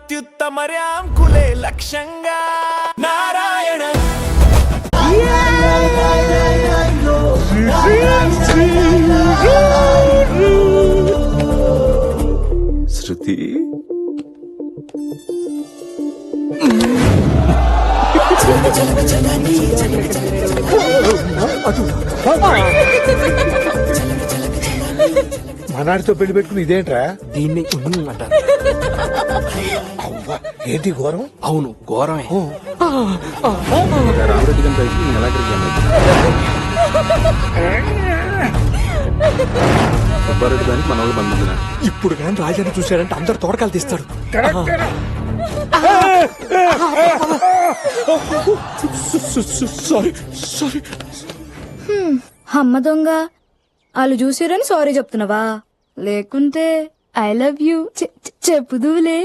అత్యుత్తమర్యాం కులే లక్ష్యంగా నారాయణ శృతి మనాడితో పెళ్లి పెట్టుకుని ఇదేంట్రా? దీన్ని అంటారు. అవ్వా, ఏంటి ఘోరం? అవును, ఘోరమే. రామరెడ్డి గారి పైకి నేను ఎలా సుబ్బారెడ్డి దానికి మన వాళ్ళు బంధించిన ఇప్పుడు కానీ రాజాని చూశాడంటే అందరు తోడకాలు తీస్తాడు. Sorry sorry. అమ్మ దొంగ, వాళ్ళు చూసిరని సారీ చెప్తున్నావా? లేకుంటే ఐ లవ్ యూ చెప్పుదులే.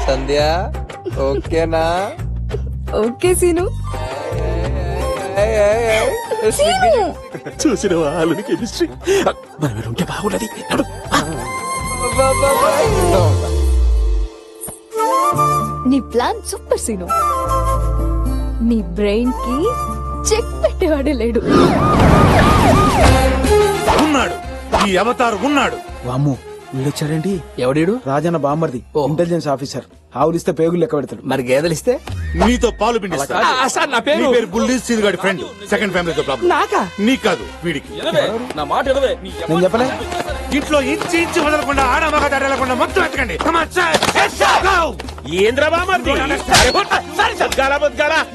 సంధ్య ఓకేనా? ఓకే సీను. చూసిన వాళ్ళని కెమిస్ట్రీ మనం ఉంటే బాగున్నది. నీ ప్లాన్ సూపర్ సీను. నీ బ్రెయిన్ కి చెక్ పెట్టేవాడే లేడు. ఉన్నాడు, ఈ అవతార్ ఉన్నాడు. వామ్ము, వీడొచ్చాడండి. ఎవడీడు? రాజన్న బామ్మర్ది, ఇంటెలిజెన్స్ ఆఫీసర్. ఆవులిస్తే పేగులు లెక్క పెడతాడు. మరి గేదెలిస్తే నీతో పాలు పిండిస్తా. సార్, నా నీ పేరు పేరు బుల్లి సీనుగాడి ఫ్రెండ్. సెకండ్ ఫ్యామిలీతో ప్రాబ్లం. నాకా? నీకు కాదు, వీడికి. నా మాట నేను చెప్పలే? ఇంట్లో ఇంచి ఇంచి వదలకుండా ఆడమగ తడలకుండా మొత్తం ఎత్తకండి.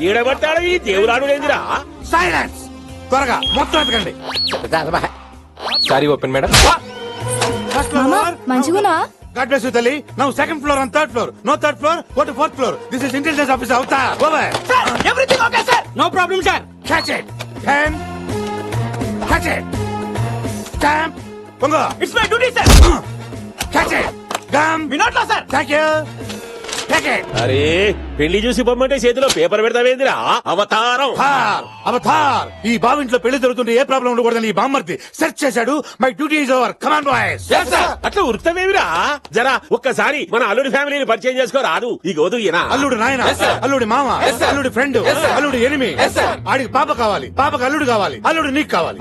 ఏడబట్టాడు ఈ దేవురాడు లేదురా. సైలెన్స్. త్వరగా మొత్తం ఎత్తకండి. Sorry open madam. మామా, మంచిగునా? God bless you, Tali. Now second floor and third floor. No third floor, go to fourth floor. This is intelligence officer. Avtar. Over. Sir, everything okay, sir? No problem, sir. Catch it. Pen. Catch it. Stamp. Bunga. It's my duty, sir. Catch it. Gum. We not lost, sir. Thank you. Take it. అరే పెళ్లి చూసి పొమ్మంటే చేతిలో paper పెడతావేందిరా అవతారం. Avatar. ఈ బావింట్లో పెళ్లి జరుగుతుంటే ఏ problem ఉండకూడదని ఈ బామ్మర్ది సెర్చ్ చేశాడు. My duty is over. Come on boys. అట్లా ఉరుకుతావేమిరా? జరా ఒక్కసారి మన అల్లుడి ఫ్యామిలీని పరిచయం చేసుకోరాదు. ఈ గోదు ఈయన అల్లుడు నాయన, అల్లుడి మామ, అల్లుడి ఫ్రెండ్, అల్లుడి ఎనిమి. ఆడికి పాప కావాలి, పాపకు అల్లుడు కావాలి, అల్లుడు నీకు కావాలి.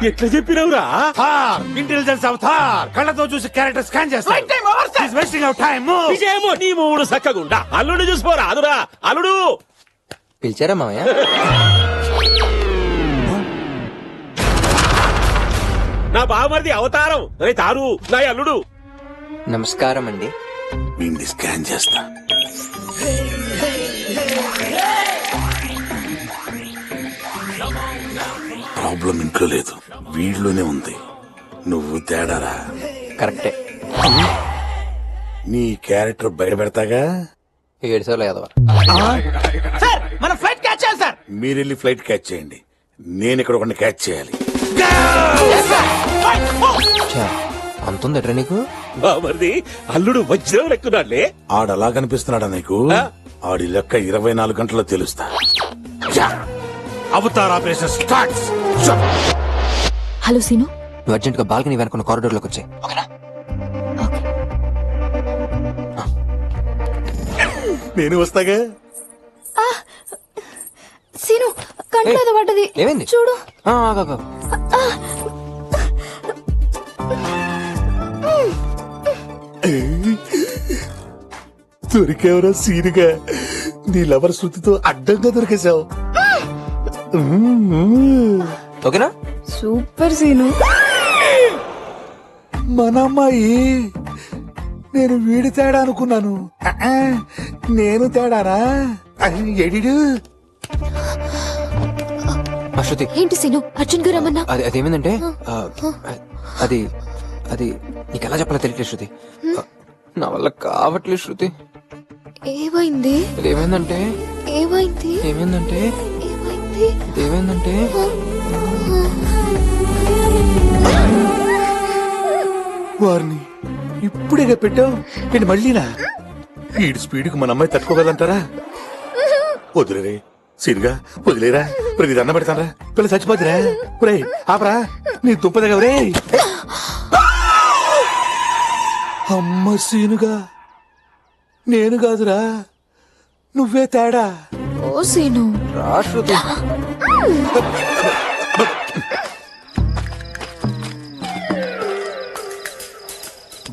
ఎట్లా చెప్పినవురా? Intelligence avatar. కళ్ళతో చూసి క్యారెక్టర్ స్కాన్ చేస్తాడు. Wasting our time. విజయమో నీ మూడు సక్కగుండా అల్లుడు చూసిపోరా అదురా. అల్లుడు పిలిచారా మామయ్య? నా బావమరిది అవతారం. రే తారు నా అల్లుడు. నమస్కారం అండి. వీడిని స్కాన్ చేస్తా. ప్రాబ్లం ఇంట్లో లేదు, వీడిలోనే ఉంది. నువ్వు తేడారా? కరెక్టే. నీ క్యారెక్టర్ బయట పెడతాగా. 7 సార్లు యాదవ. సార్ మన ఫ్లైట్ క్యాచ్ చేయాలి సార్. మీరెళ్ళి ఫ్లైట్ క్యాచ్ చేయండి, నేను ఇక్కడ ఒకరిని క్యాచ్ చేయాలి. అంతుందట్రా నీకు? బావమరిది అల్లుడు వజ్రం లెక్కున్నాడులే. ఆడలా కనిపిస్తున్నాడా నీకు? ఆడి లెక్క 24 గంటల్లో తెలుస్తా. Avatar operation starts. Hello Seenu. నువ్వు అర్జెంట్ గా బాల్కనీ వెనుకున్న కారిడోర్ లోకి వచ్చాయి. ఓకేనా? నేను వస్తాగా. సీను, కంట్లో ఏదో పడ్డది. ఏమైంది? చూడు. దొరికేవరా సీనుగా? నీ లవర్ శృతితో అడ్డంగా దొరికేశావు. ఓకేనా? సూపర్ సీను. మన అమ్మాయి. నేను వీడి తేడా అనుకున్నాను. నేను తేడానా? ఎడిడు. శృతి. ఏంటి సీను, అర్జున్ గారు రమ్మన్నా? అదేమైందంటే అది అది నీకెలా చెప్పాలో తెలియట్లేదు శృతి. నా వల్ల కావట్లేదు శృతి. ఏమైంది? ఏమైందంటే ఏమైంది? ఏమైందంటే ఏమైంది? ఏమైందంటే వారిని ఇప్పుడే పెట్టావు. నేను మళ్ళీనా? ఈడు స్పీడ్కి మన అమ్మాయి తట్టుకోగలంటారా? వదిలేరే సీనుగా, వదిలేరా. ప్రతి దండ పెడతానరా, పిల్ల చచ్చిపోతురా. రే ఆపరా, నీ తుప్పదగా. రే అమ్మ సీనుగా నేను కాదురా నువ్వే తేడా. ఓ సీను. రా శృతి.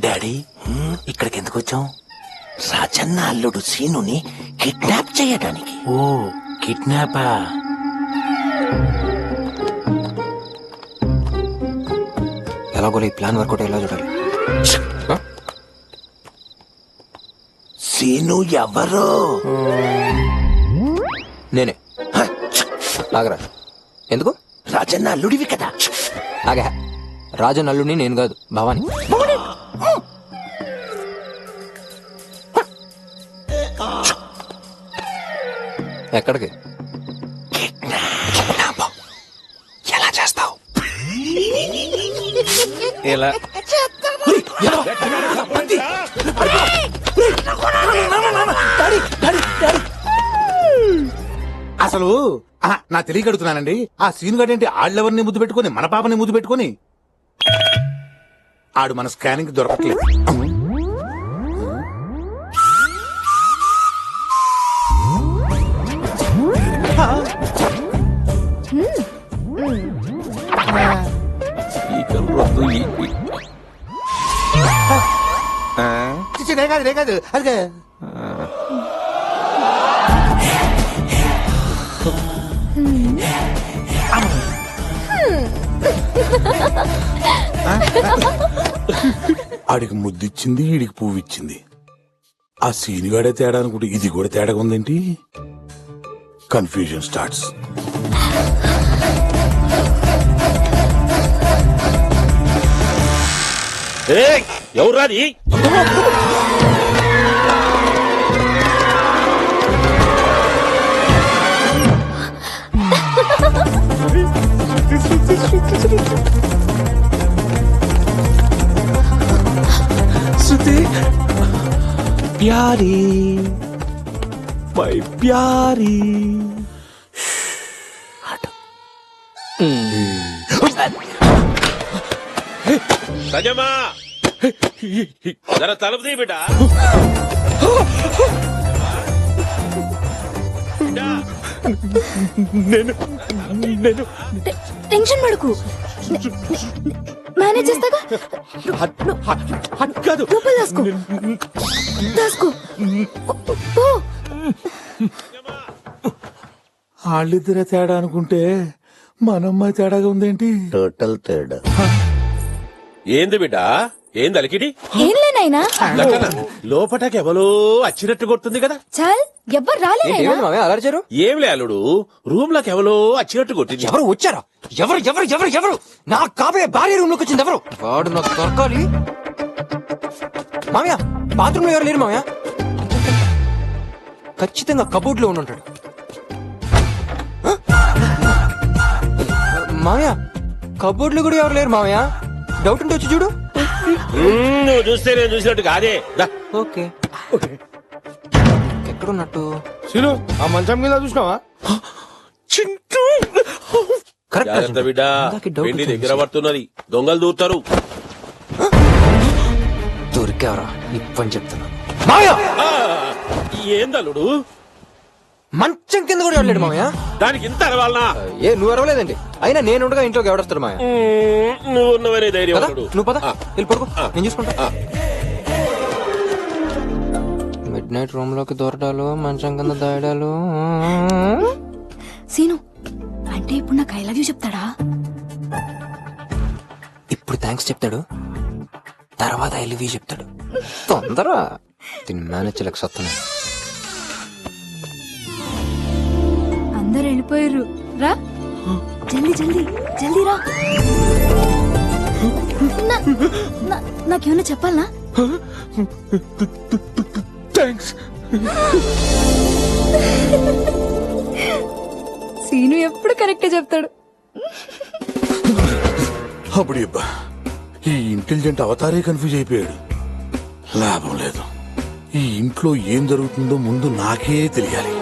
డాడీ ఇక్కడికి ఎందుకు వచ్చాం? రాజన్న అల్లుడు సీనుని కిడ్నాప్ చేయడానికి. ఓ కిడ్నాపా? ఎలాగోలే ఈ ప్లాన్ వర్కౌట్ ఎలా చూడాలి. సీను ఎవరు? నేనే. ఆగరా. ఎందుకు? రాజన్న అల్లుడివి కదా. ఆగా. రాజన్ అల్లుడిని నేను కాదు, భవాని. ఎక్కడికి? ఎలా చేస్తావు? ఎలా అసలు నా తెలియకడుగుతున్నానండి, ఆ సీన్ గడేంటి ఆళ్ళెవరిని ముద్దు పెట్టుకొని మన పాపని ముద్దు పెట్టుకొని ఆడు మన స్కానింగ్ దొరకట్లేదు. రేకాదు అదే ఆడికి ముద్దిచ్చింది, ఈడికి పువ్వు ఇచ్చింది. ఆ సీనిగాడే తేడా అనుకుంటే ఇది కూడా తేడాగా ఉందేంటి? Confusion starts. ఎవరు రాది? శృతి ప్యారీ మై ప్యారీ. సజమా జర తలుపు తీ బిడ్డ. నేను నేను టెన్షన్ పడకు, మేనేజ్ చేస్తాగా. కాదు లోపల దాసుకో, దాసుకో. పో. వాళ్ళిద్దరే తేడా అనుకుంటే మనమ్మాయి తేడాగా ఉందేంటి? టోటల్ తేడా. ఏంది బిడ్డ? ఏంది అలికిడి? ఏం లేనాయినా, లోపటకి ఎవరో వచ్చినట్టు కొడుతుంది కదా. చాల్ ఎవ్వరు రాలేనాయినా. అలర్చారు. ఏం లే అల్లుడు, రూమ్ లోకి ఎవరో వచ్చినట్టు కొట్టింది. ఎవరు వచ్చారా? ఎవరు ఎవరు ఎవరు ఎవరు? నా కాబోయే భార్య రూమ్ లోకి వచ్చింది ఎవరు? వాడు నాకు దొరకాలి. మామయ్య, బాత్రూమ్ లో ఎవరు లేరు మామయ్య. ఖచ్చితంగా కబోర్డ్ లో ఉండుంటాడు. మామయ్య, కబోర్డ్ లో కూడా ఎవరు లేరు మామయ్య. డౌట్ ఉంటే వచ్చి చూడు. నువ్వు చూస్తే నేను చూసినట్టు కాదే. దా. ఓకే. ఎక్కడున్నట్టు? సీను, ఆ మంచం మీద చూసినావా? చింటూ జాగ్రత్త బిడ్డ, వెండి దగ్గర పడుతున్నది, దొంగలు దూరుతారు. దొరికావరా ఇప్పని చెప్తున్నా. ఆ, ఏందల్లుడు? మంచం కింద కూడా వెళ్ళాడు మామయ్య. దానికి ఇంత అరవాలనా? ఏ నువ్వు అరవలేదండి. అయినా నేను ఉండగా ఇంట్లోకి ఎవడొస్తాడు మామయ్య? నువ్వు ఉన్నవనే ధైర్యం పద, అల్లుడు. నువ్వు పద, వెళ్ళి పడుకో, నేను చూసుకుంటా. మిడ్ నైట్ రూమ్ లోకి దూరడాలు, మంచం కింద దాయడాలు. సీను అంటే ఇప్పుడు నాకు ఐ లవ్ యూ చెప్తాడా? ఇప్పుడు థ్యాంక్స్ చెప్తాడు, తర్వాత ఐ లవ్ యూ చెప్తాడు. తొందర దీన్ని మేనేజ్ చేయలేకపోతున్నాను. అందరు వెళ్ళిపోయారు. రా జల్దీ జల్దీ జల్దీ రా. నాకేమన్నా చెప్పాలనా? థ్యాంక్స్. సీను ఎప్పుడు కరెక్టే చెప్తాడు. అప్పుడు ఇబ్బా ఈ ఇంటెలిజెంట్ అవతారే కన్ఫ్యూజ్ అయిపోయాడు. లాభం లేదు, ఈ ఇంట్లో ఏం జరుగుతుందో ముందు నాకే తెలియాలి.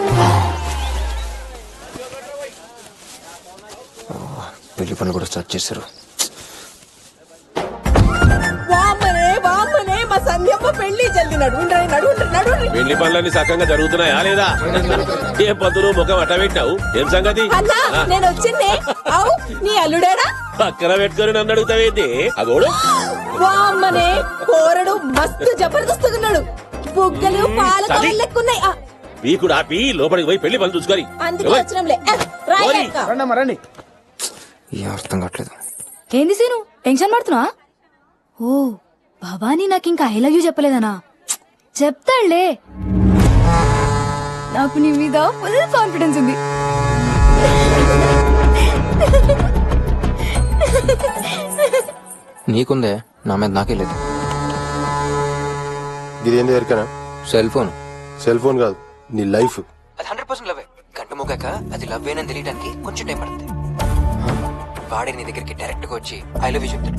పెళ్లి పనులు కూడా స్టార్ట్ చేశారు. వామ్మనే వామ్మనే మా సన్ని పెళ్లి పనులన్నీ సక్కంగా జరుగుతున్నాయా లేదా? ఏం పంతులు ముఖం అట్ట పెట్టావు? ఏం సంగతి? నేను వచ్చింది అవు నీ అల్లుడేనా? పక్కన పెట్టుకొని నన్ను అడుగుతావేంటి? అగోడు వామ్మనే కోరడు మస్తు జబర్దస్తుకున్నాడు. బుగ్గలు పాల లెక్కున్నాయి. వీకుడు ఆపి లోపలికి పోయి పెళ్లి పనులు చూసుకొని అందుకే వచ్చినంలే. రండమ్మా రండి. ఏం అర్థం కావట్లేదు. ఏంది సీను టెన్షన్ పడుతున్నా? ఓ భవానీ నాకు ఇంకా ఐ లవ్ యూ చెప్పలేదనా? చెప్తాడులే. నాకు నీ మీద ఫుల్ కాన్ఫిడెన్స్ ఉంది. నీకుందే, నా మీద నాకే లేదు. ఇది ఏంది ఎరికనా? Cell phone. సెల్ ఫోన్ కాదు, నీ లైఫ్. అది 100% లవ్. గంట మూగాక అది లవ్ ఏనని తెలియడానికి కొంచెం టైం పడుతుంది. వాడే నీ దగ్గరికి డైరెక్ట్ గా వచ్చి ఐ లవ్ యూ చెప్తాడు.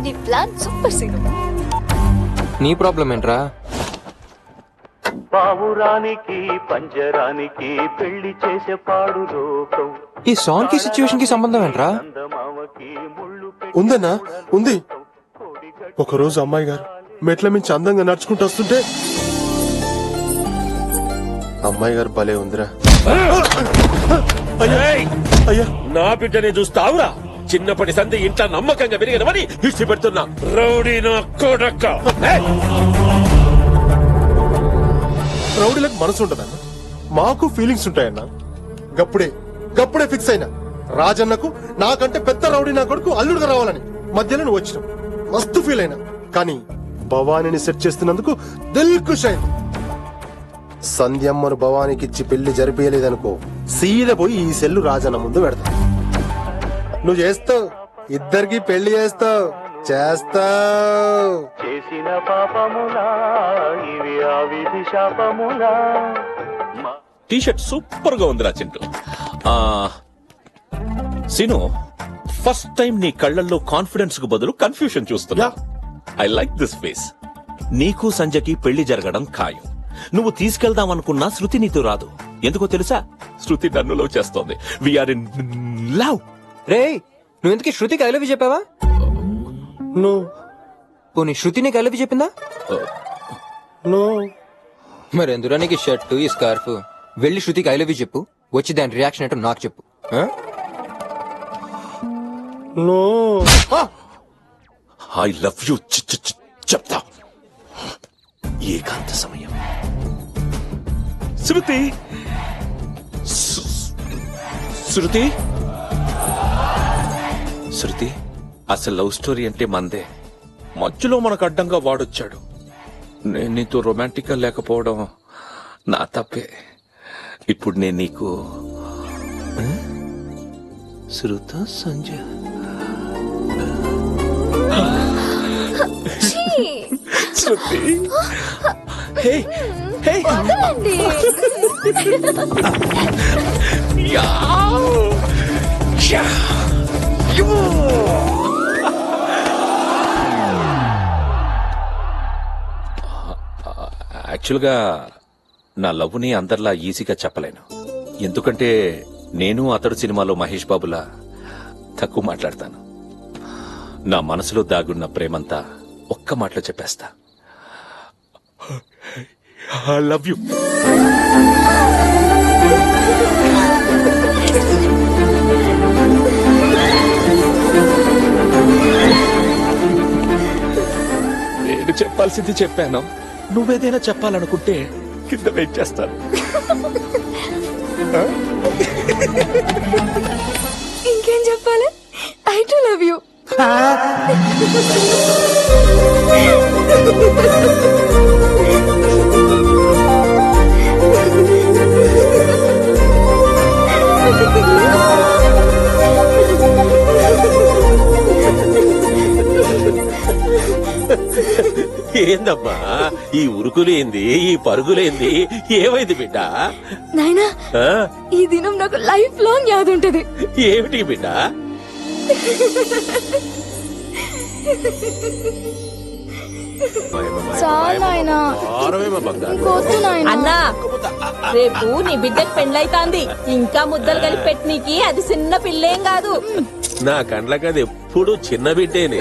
నీ ప్లాన్ సూపర్ సీను. నీ ప్రాబ్లం ఏంట్రా? పావురానికి పంజరానికి పెళ్లి చేసే పాడు లోకం. ఈ సాంగ్ కి సిచ్యువేషన్ కి సంబంధం ఏంట్రా? ఉందన్నా, ఉంది. ఒకరోజు అమ్మాయి గారు మెట్ల మించి అందంగా నడుచుకుంటూ వస్తుంటే అమ్మాయి గారు భలే ఉందిరా. అయ్యా, నా బిడ్డని చూస్తావురా? చిన్నప్పటి సంధి ఇంట్లో నమ్మకంగా పెరిగినవని ఇష్టి పెడుతున్నా రౌడీ నా కొడక్క. రౌడీలకు మనసు ఉంటదన్న, మాకు ఫీలింగ్స్ ఉంటాయన్నా. గప్పుడే ఫిక్స్ అయినా రాజన్నకు నాకంటే పెద్ద రౌడీ నా కొడుకు అల్లుడుగా రావాలని. మధ్యలో నువ్వు వచ్చినావు, మస్తు ఫీల్ అయినా. కానీ భవానీని సెట్ చేస్తున్నందుకు దిల్ ఖుష్ అయింది. సంధ్యమ్మను భవానీకిచ్చి పెళ్లి జరిపేయలేదనుకో, సీదా పోయి ఈ సెల్లు రాజన్న ముందు పెడతా. నువ్వు చేస్తావు, ఇద్దరికి పెళ్లి చేస్తావు. చేసిన పాపములా ఇవి ఆ విధి శాపములా. టీషర్ట్ సూపర్ గా ఉందిరా చింటూ. సిను, ఫస్ట్ టైం నీ కళ్ళల్లో కాన్ఫిడెన్స్ కు బదులు కన్ఫ్యూషన్ చూస్తున్నా. I like this face. నీకు సంజయ్కి పెళ్లి జరగడం ఖాయం. నువ్వు తీసుకెళ్దాం అనుకున్నా శృతి నీతో రాదు. ఎందుకో తెలుసా? శృతి నన్ను లవ్ చేస్తోంది. We are in love. రే, నువ్వు ఎందుకు శృతికి ఐ లవ్ యూ చెప్పావా? పోనీ శృతి నీకు ఐ లవ్ యూ చెప్పిందా? మరి ఎందురా నీకు షర్ట్ ఈ స్కార్ఫ్? వెళ్ళి శృతికి ఐ లవ్ యూ చెప్పు, వచ్చి దాని రియాక్షన్ ఏంటో నాకు చెప్పు. ఐ లవ్ యూ చెప్తా. ఏకాంత సమయం. శృతి, శృతి, శృతి, అసలు లవ్ స్టోరీ అంటే మందే. మధ్యలో మనకు అడ్డంగా వాడొచ్చాడు. నేను నీతో రొమాంటిక్ గా లేకపోవడం నా తప్పే. ఇప్పుడు నేను నీకు శృత సంజయ్ శృతి. హే హే యాక్చువల్గా నా లవ్ని అందరిలా ఈజీగా చెప్పలేను. ఎందుకంటే నేను అతడు సినిమాలో మహేష్ బాబులా తక్కువ మాట్లాడతాను. నా మనసులో దాగున్న ప్రేమంతా ఒక్క మాటలో చెప్పేస్తా. I love you. నేను చెప్పాల్సింది చెప్పాను. నువ్వేదైనా చెప్పాలనుకుంటే కింద వెయిట్ చేస్తాను. ఇంకేం చెప్పాలి? I to love you. ఏందమ్మా ఈ ఉరుకులేంది, ఈ పరుగులేంది? ఏమైంది బిడ్డ? నాయనా, ఈ దినం నాకు లైఫ్ లాంగ్ యాద్ ఉంటది. ఏమిటి బిడ్డ? అన్నా, రేపు నీ బిడ్డకు పెండ్లైతాంది. ఇంకా ముద్దలు కలిపి పెట్టనీకి అది చిన్న పిల్లేం కాదు. నా కండ్లకి అది ఎప్పుడు చిన్న బిడ్డేనే.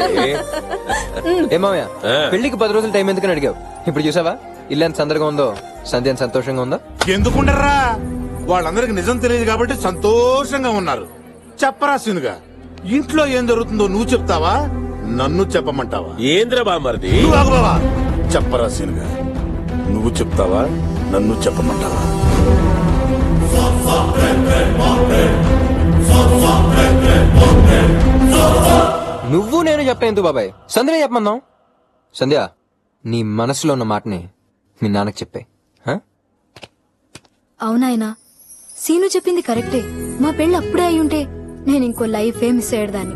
ఏమయ్యా, పెళ్లికి 10 రోజులు టైం ఎందుకని అడిగావు? ఇప్పుడు చూసావా ఇల్లు ఎంత సందడిగా ఉందో, సంధ్య ఎంత సంతోషంగా ఉందో. ఎందుకుండర్రా, వాళ్ళందరికి నిజం తెలియదు కాబట్టి సంతోషంగా ఉన్నారు. చెప్పరా సీనుగా, ఇంట్లో ఏం జరుగుతుందో నువ్వు చెప్తావా, నన్ను చెప్పమంటావా? ఏంద్ర బామర్ది, నువ్వు ఆగు బావా. చెప్పరా సీనుగా, నువ్వు చెప్తావా, నన్ను చెప్పమంటావా? నువ్వు నేను చెప్పేందుకు బాబాయ్, సంధ్యనే చెప్పమందాం. సంధ్య, నీ మనసులో ఉన్న మాటని మీ నాన్నకి చెప్పే. అవునాయనా, సీను చెప్పింది కరెక్టే. మా పెళ్ళి అప్పుడే అయి ఉంటే నేను ఇంకో లైఫే మిస్ అయ్యేదాన్ని.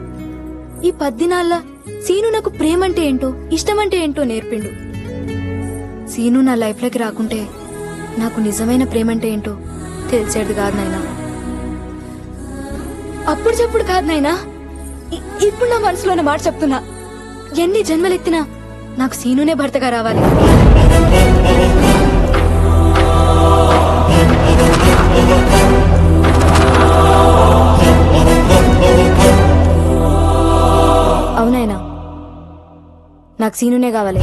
ఈ 10 దినాల్లో సీను నాకు ప్రేమంటే ఏంటో, ఇష్టమంటే ఏంటో నేర్పిండు. సీను నా లైఫ్ లోకి రాకుంటే నాకు నిజమైన ప్రేమంటే ఏంటో తెలిసేది కాదు నాయనా. అప్పుడు చెప్పుడు కాదు నాయనా, ఇప్పుడు నా మనసులో ఉన్న మాట చెప్తున్నా. ఎన్ని జన్మలెత్తినా నాకు సీనునే భర్తగా రావాలి. అవునాయనా, నాకు సీనునే కావాలి.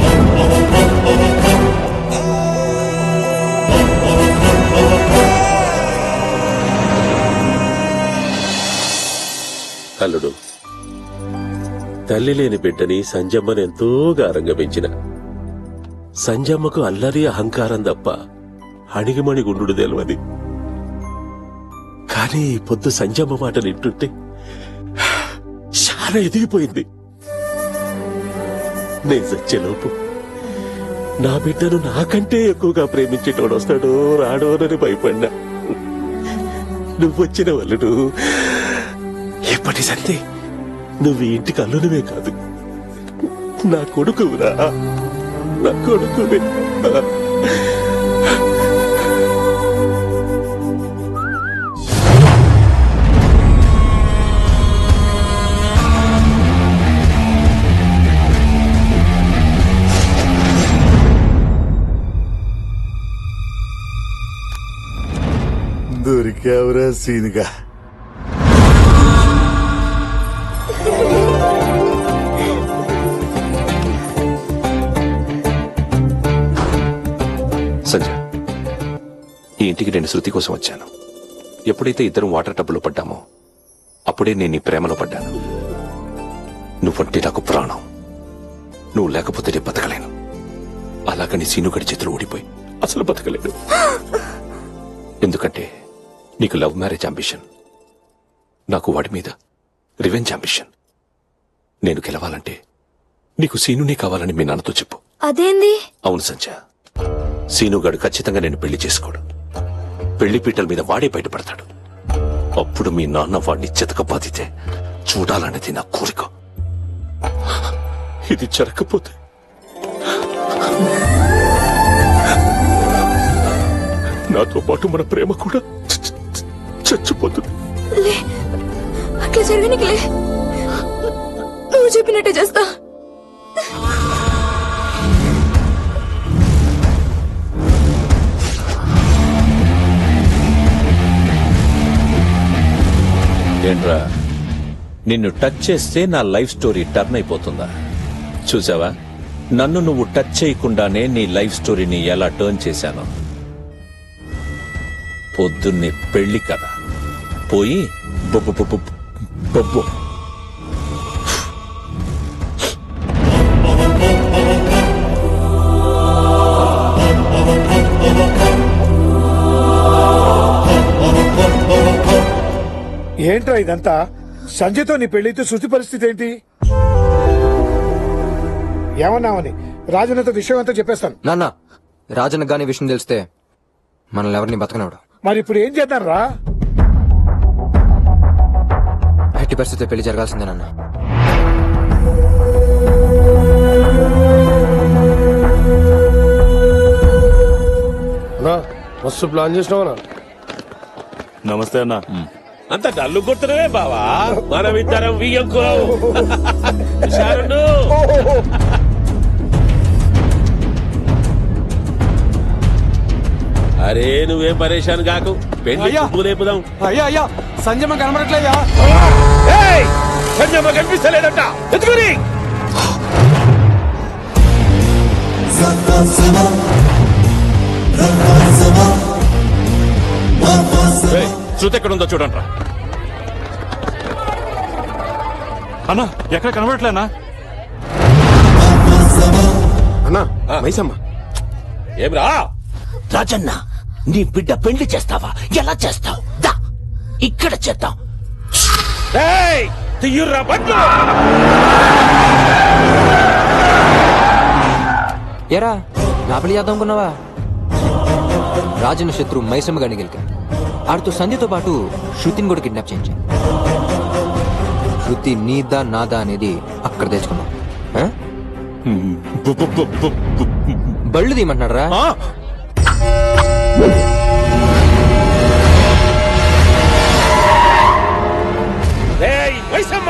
అల్లుడు, తల్లి లేని బిడ్డని సంజమ్మని ఎంతో గారంగా పెంచిన. సంజమ్మకు అల్లరి అహంకారం తప్ప అణిగిమణి గుండు తెలవది. కానీ ఈ పొద్దు సంజమ్మ మాట వింటుంటే చాలా ఎదిగిపోయింది. నేను చచ్చేలోపు నా బిడ్డను నాకంటే ఎక్కువగా ప్రేమించేటోడు వస్తాడో రాడోనని భయపడ్డా. నువ్వొచ్చిన వల్లుడు, ఎప్పటి సంతే నువ్వు ఇంటికి అల్లునివే కాదు, నా కొడుకురా, నా కొడుకువే. దొరికావురా సీనుగా. సంజయ్, ఈ ఇంటికి నేను శృతి కోసం వచ్చాను. ఎప్పుడైతే ఇద్దరం వాటర్ టబ్బులో పడ్డామో అప్పుడే నేను నీ ప్రేమలో పడ్డాను. నువ్వంటే నాకు ప్రాణం. నువ్వు లేకపోతే నేను బతకలేను. అలాగని సీనుగడి చేతులు ఊడిపోయి అసలు బతకలేను. ఎందుకంటే నీకు లవ్ మ్యారేజ్ అంబిషన్, నాకు వాడి మీద రివెంజ్ అంబిషన్. నేను గెలవాలంటే నీకు సీనునే కావాలని మీ నాన్నతో చెప్పు. అదేంది? అవును సంజయ్, సీనుగాడు ఖచ్చితంగా నేను పెళ్లి చేసుకోడు. పెళ్లి పీటల మీద వాడే బయటపడతాడు. అప్పుడు మీ నాన్న వాడిని చితకబాదితే చూడాలనేది నా కోరిక. ఇది జరగకపోతే నాతో పాటు మన ప్రేమ కూడా చచ్చిపోతుంది. అట్లా జరగనికిలే, నువ్వు చెప్పినట్టే చేస్తా. ఏంట్రా, నిన్ను టచ్ చేస్తే నా లైఫ్ స్టోరీ టర్న్ అయిపోతుందా? చూసావా, నన్ను నువ్వు టచ్ చేయకుండానే నీ లైఫ్ స్టోరీని ఎలా టర్న్ చేశాను. పొద్దున్నే పెళ్లి కదా, పోయి బొబ్బు బొబ్బు బొబ్బు. ఏంట్రా ఇదంతా? సంజయ్తో నీ పెళ్లితో శృతి పరిస్థితి ఏంటి? ఏమన్నావని రాజన్నతో విషయం అంతా చెప్పేస్తాను. నాన్న, రాజన్న గాని విషయం తెలిస్తే మనల్ని ఎవరిని బతకనవడు. మరి ఇప్పుడు ఏం చేద్దాం రా? ఎట్టి పరిస్థితి పెళ్లి జరగాల్సిందే నాన్న. మస్తు ప్లాన్ చేసినావనా? నమస్తే అన్న. అంత డల్లు కొడుతున్నావే బావా, మనం ఇద్దరం వియ్యంకు. అరే నువ్వేం పరేషాన్ కాకు, పెళ్లి లేపుదాం. అయ్యా అయ్యా, సంజయ్ కనబడట్లయ్యా. సంజయ్ కనిపిస్తలేదంట, ఎత్తుకుని శృతి ఎక్కడ ఉందో చూడండి రా. అన్నా ఎక్కడ కనబడట్లేనా? అన్నా మైసమ్మ ఏమిరా? రాజన్న నీ బిడ్డ పెళ్లి చేస్తావా? ఎలా చేస్తావు? దా ఇక్కడ చేద్దాం. తీయుర్రా బండ్లు. ఎరా నా పెళ్లి చేద్దాం అనుకున్నావా? రాజన్న శత్రు మైసమ్మ గారిని గెలికా. ఆడితో సంధ్యతో పాటు శృతిని కూడా కిడ్నాప్ చేయించాను. శృతి నీదా నాదా అనేది అక్కడ తెచ్చుకున్నాం. బళ్ళు తీయమంటున్నాడు రా. మైసమ్మ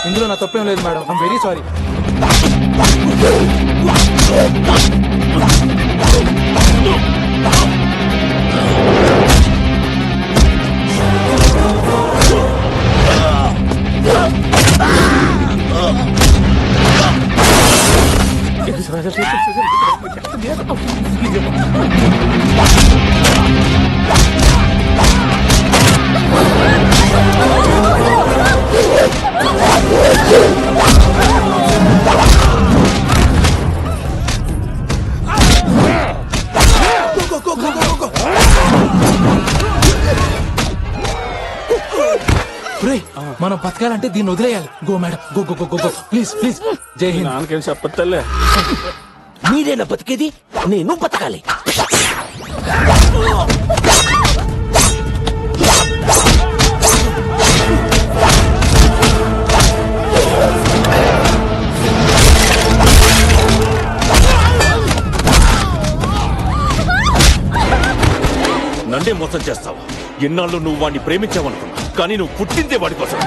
ఇందులో నా తప్పేం లేదు మేడం. I'm very sorry. మనం బతకాలంటే దీన్ని వదిలేయాలి. Go madam, go go go go go please please. జై హింద్. నాన్నకేం చెప్పలే. మీరేనా బతికేది? నేను బతకాలి. నన్నే మోసం చేస్తావా? ఎన్నాళ్ళు నువ్వు వాడిని ప్రేమించావనుకున్నా, కానీ నువ్వు పుట్టిందే వాడి కోసం.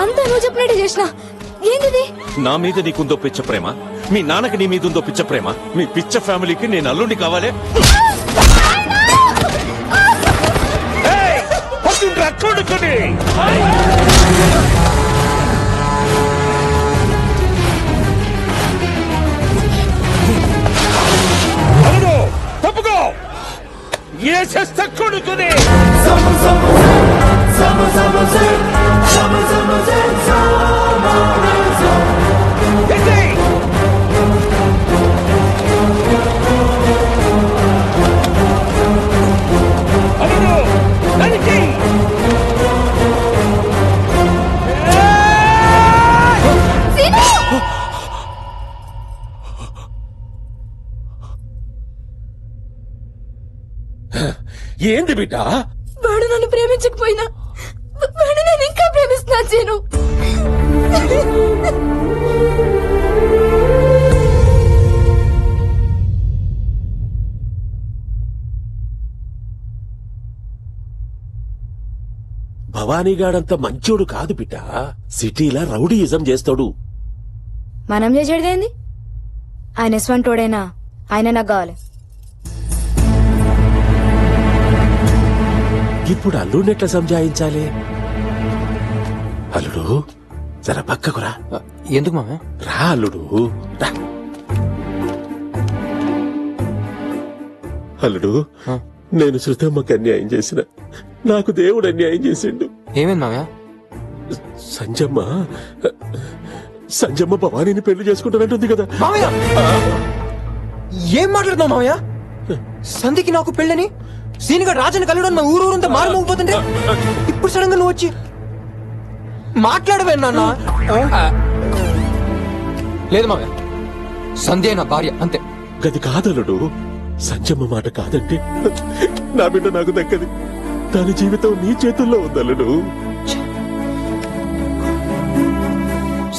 అంతా నువ్వు చెప్పినట్టు చేసిన. ఏంటిది? నా మీద నీకుందో పిచ్చ ప్రేమ, మీ నాన్నకి నీ మీద ఉందో పిచ్చ ప్రేమ, మీ పిచ్చ ఫ్యామిలీకి నేను అల్లుండి కావాలే. కొడుకుని తప్పుకో. ఏ చేస్తా కొడుకుని. ఏంది బిడ్డ? వాడు నన్ను ప్రేమించకపోయినా వాడు నేను ఇంకా ప్రేమిస్తున్నాను సీను. భవానీగాడంత మంచోడు కాదు బిడ్డ. సిటీలా రౌడీయిజం చేస్తాడు. మనం చేసేదేంది? ఆయన ఎస్వంటోడైనా ఆయన నాకు కావాలి. ఇప్పుడు అల్లుడినెట్లా సంజాయించాలి? అల్లుడు జర పక్కకురా. ఎందుకు మామయ్య? రా అల్లుడు రా. అల్లుడు, నేను శృతమ్మకి అన్యాయం చేసిన, నాకు దేవుడు అన్యాయం చేసిండు. ఏమైంది మామయ్య? సంజమ్మ భవానీని పెళ్లి చేసుకుంటానంటుంది కదా. మామయ్య ఏం మాట్లాడుతున్నావు మామయ్య? సంధికి నాకు పెళ్ళని సీనిగా రాజని కలవడం మా ఊరంతా మారుమోగిపోతుంటే ఇప్పుడు సడన్ గా నువ్వు వచ్చి మాట్లాడవే నాన్న. లేదు మామయ్య, సంధ్య నా భార్య అంతే. గది కాదలుడు. సంజమ్మ మాట కాదంటే నా బిడ్డ నాకు దక్కది. దాని జీవితం నీ చేతుల్లో ఉందలుడు.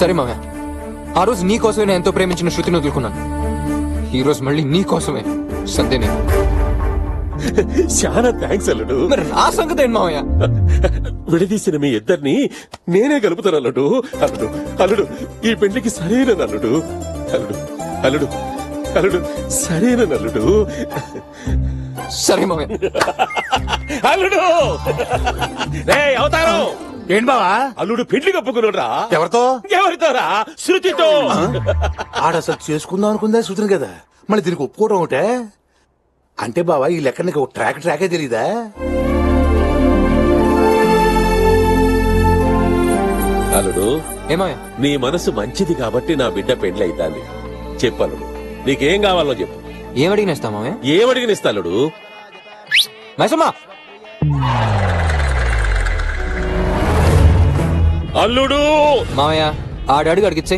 సరే మామయ్య, ఆ రోజు నీ కోసమే నేను ఎంతో ప్రేమించిన శృతిని వదులుకున్నాను. ఈ రోజు మళ్ళీ నీ కోసమే సంధ్యని. చాలా థ్యాంక్స్ అల్లుడు. మరి నా సంగతి ఏంటి మామయ్య? విడదీసిన మీ ఇద్దరిని నేనే కలుపుతాను అల్లుడు. అల్లుడు అల్లుడు ఈ పెళ్లికి సరైన అల్లుడు. అల్లుడు అల్లుడు అల్లుడు సరైన అల్లుడు. సరే మామయ్య. అల్లుడు అవుతారు. ఏంటి బావా? అల్లుడు పెళ్లి కప్పుకున్నాడు. ఎవరితో? ఎవరితోరా? శృతితో. ఆడసలు చేసుకుందాం అనుకుందా శృతిని కదా, మళ్ళీ దీనికి ఒప్పుకోవడం ఒకటే. అంటే బావా ఈ లెక్క నీకు ట్రాకే తెలీదా? అల్లుడు ఏమయ్య? నీ మనసు మంచిది కాబట్టి నా బిడ్డ పెళ్లి అవుతాంది. చెప్పల్లుడు, నీకేం కావాలో చెప్పు. ఏమడిగినేస్తా మామయ్య? ఏమడిగినిస్తా అల్లుడు. మైసమ్మా. అల్లుడు మామయ్య ఆడడుగు అడిగిచ్చే.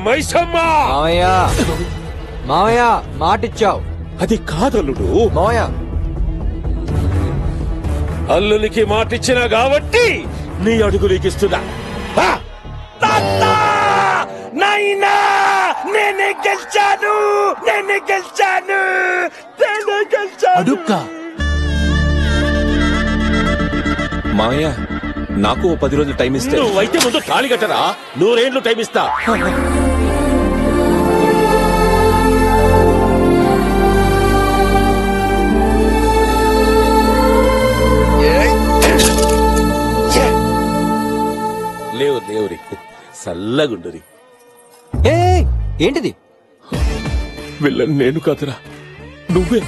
మైసమ్మా. మామయ్య మామయ్య మాటిచ్చావు. అది కాదల్లుడు. మామయ్య అల్లునికి మాటిచ్చినా కాబట్టి నీ అడుగు నీకిస్తున్నా. నైనా నేనే గెలిచాను. మావయ్య నాకు 10 రోజులు టైం ఇస్తే. నువ్వైతే ముందు తాళి కట్టరా. 100 ఏళ్ళు టైం ఇస్తా. లేవురి చల్లగుండురి. ఏంటిది? వెళ్ళను నేను కాదురా, నువ్వే.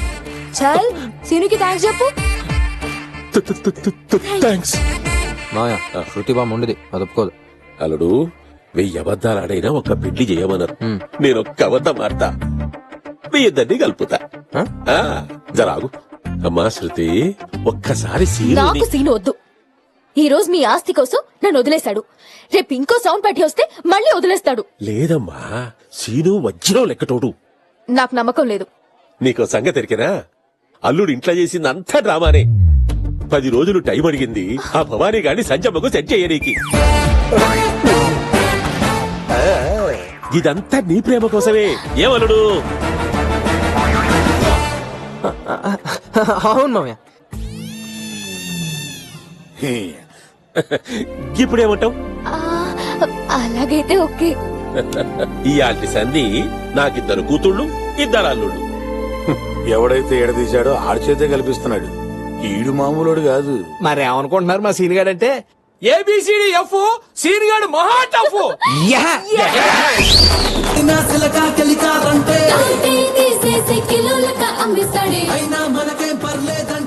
చల్ సీనుకి థ్యాంక్స్ చెప్పు. థ్యాంక్స్. మాయా శృతి బామ్మ ఉండేది, అది ఒప్పుకోదు. అల్లుడు 1000 అబద్ధాలు ఆడైనా ఒక పెళ్లి చేయమన్నారు. నేను ఒక్క అబద్ధం ఆడతా, మీ ఇద్దరిని కలుపుతా. జరాగు. అమ్మా శృతి, ఒక్కసారి నాకు సీను వద్దు. ఈ రోజు మీ ఆస్తి కోసం నన్ను వదిలేశాడు. రేపు ఇంకో సౌండ్ పట్టి వస్తే మళ్ళీ వదిలేస్తాడు. లేదమ్మా, సీను వజ్రం లెక్కటోడు. నాకు నమ్మకం లేదు. నీకో సంగతి ఎరికెనా? అల్లుడు ఇంట్లో చేసింది అంతా డ్రామానే. 10 రోజులు టైం అడిగింది ఆ భవానీ గాని సంజమ్మకు సెట్ చేయనీకి. ఇదంతా నీ ప్రేమ కోసమే. ఏమల్లుడు? అవును మామయ్య. ఇప్పుడేమంటావు? అలాగైతే ఓకే. ఇయాల్టి సంధి నాకిద్దరు కూతుళ్ళు, 2 అల్లుళ్ళు. ఎవడైతే ఎడదీశాడో ఆడి చేతే కల్పిస్తున్నాడు. ఈడు మామూలుడు కాదు. మరి ఏమనుకుంటున్నారు మా సీన్ గారు అంటే? ఏబిసిడి ఎఫ్, సీన్ గారు మహా టఫ్. అయినా మనకేం పర్లేదండి.